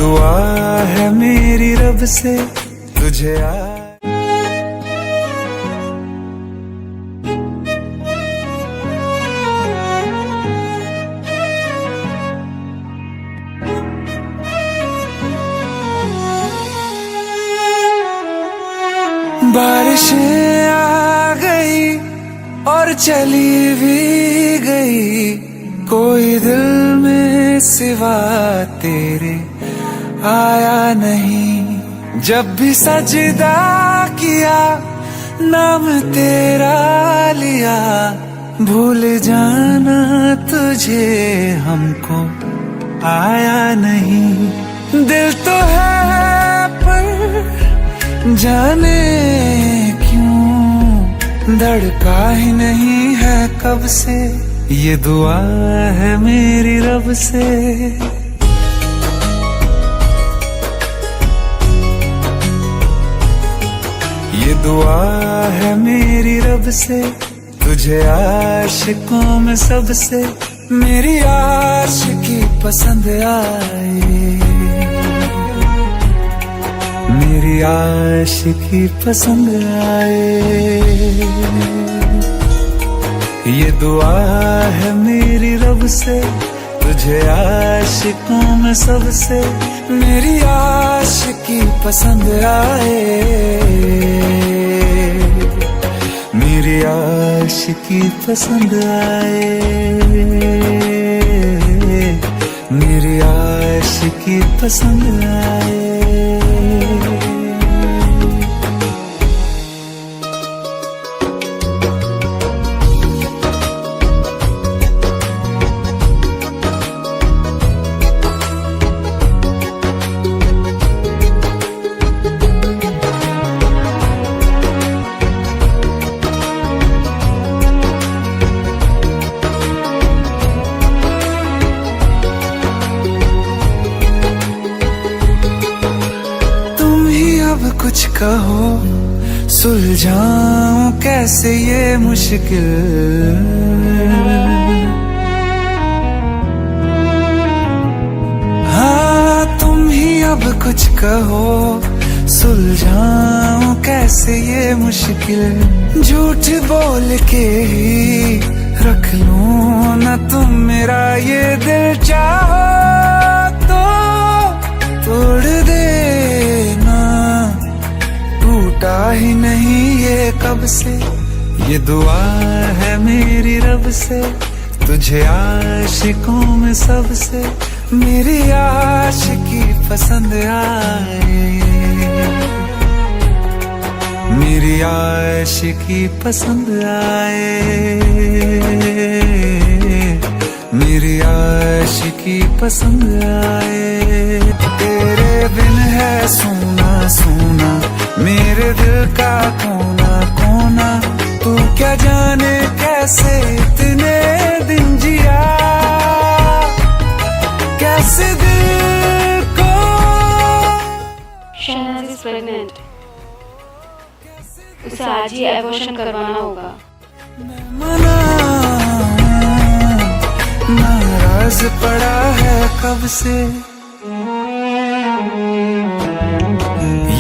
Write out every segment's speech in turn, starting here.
दुआ है मेरी रब से तुझे बारिशें आ गई और चली भी गई, कोई दिल में सिवा तेरे आया नहीं। जब भी सजदा किया नाम तेरा लिया, भूल जाना तुझे हमको आया नहीं। दिल तो है पर जाने क्यों धड़का ही नहीं है कब से, ये दुआ है मेरी रब से। ये दुआ है मेरी रब से तुझे आशिकों में सबसे मेरी आशिकी पसंद आए, मेरी आशिकी पसंद आए। ये दुआ है मेरी रब से तुझे आशिकों में सबसे मेरी आशिकी पसंद आए, मेरी आशिकी पसंद आए, मेरी आशिकी पसंद आए। कुछ कहो सुलझाऊं कैसे ये मुश्किल, हाँ तुम ही अब कुछ कहो सुलझाऊं कैसे ये मुश्किल। झूठ बोल के ही रख लूं ना तुम मेरा ये दिल, चाहो तो तोड़ देना, टूटा ही नहीं ये कब से। ये दुआ है मेरी रब से तुझे आशिकों में सबसे मेरी आशिकी पसंद आए, मेरी आशिकी पसंद आए, मेरी आशिकी पसंद आए। तेरे बिन है सूना सूना मेरे दिल का कोना कोना, तू क्या जाने कैसे इतने दिन जिया, कैसे दिल को। शहनाज इज प्रेग्नेंट, उसे आज ही एबॉर्शन करवाना होगा। मना नाराज पड़ा है कब से,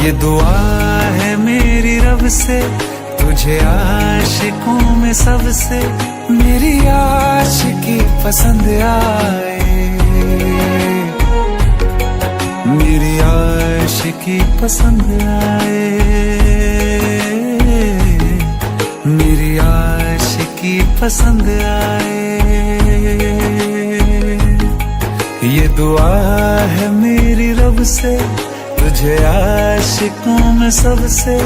ये दुआ है मेरी रब से तुझे आशिकों में सबसे मेरी आशिकी पसंद आए, मेरी आशिकी पसंद आए, मेरी आशिकी पसंद आए। ये दुआ है मेरी रब से तुझे आशिकों में सबसे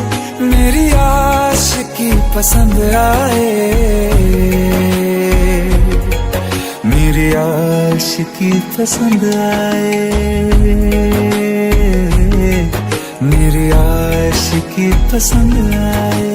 मेरी आशिकी पसंद आए, मेरी आशिकी पसंद आए, मेरी आशिकी पसंद आए।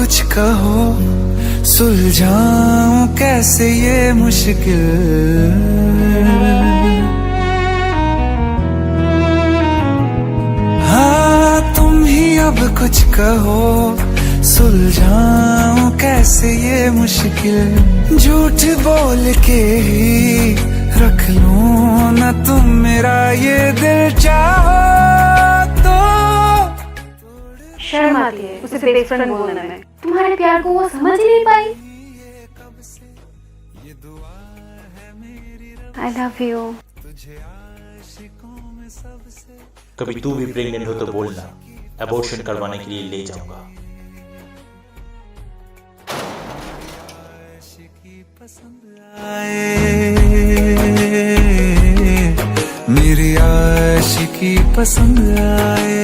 कुछ कहो, सुलझाऊं कैसे ये मुश्किल। हाँ तुम ही अब कुछ कहो, सुलझाऊं कैसे ये मुश्किल। झूठ बोल के ही रख लूं ना तुम मेरा ये दिल, चाहो तो। शर्म आती है उसे बेस्ट फ्रेंड बोलने में। तुम्हारे प्यार को वो समझ ही नहीं पाई। I love you। कभी तू भी प्रेग्नेंट हो तो बोलना, अबॉर्शन करवाने के लिए ले जाऊंगा। मेरी आशिकी पसंद आए,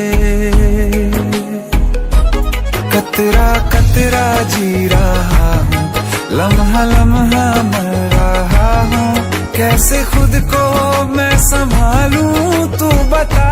कतरा कतरा जी रहा हूँ, लम्हा लम्हा मर रहा हूँ। कैसे खुद को मैं संभालूं तू बता।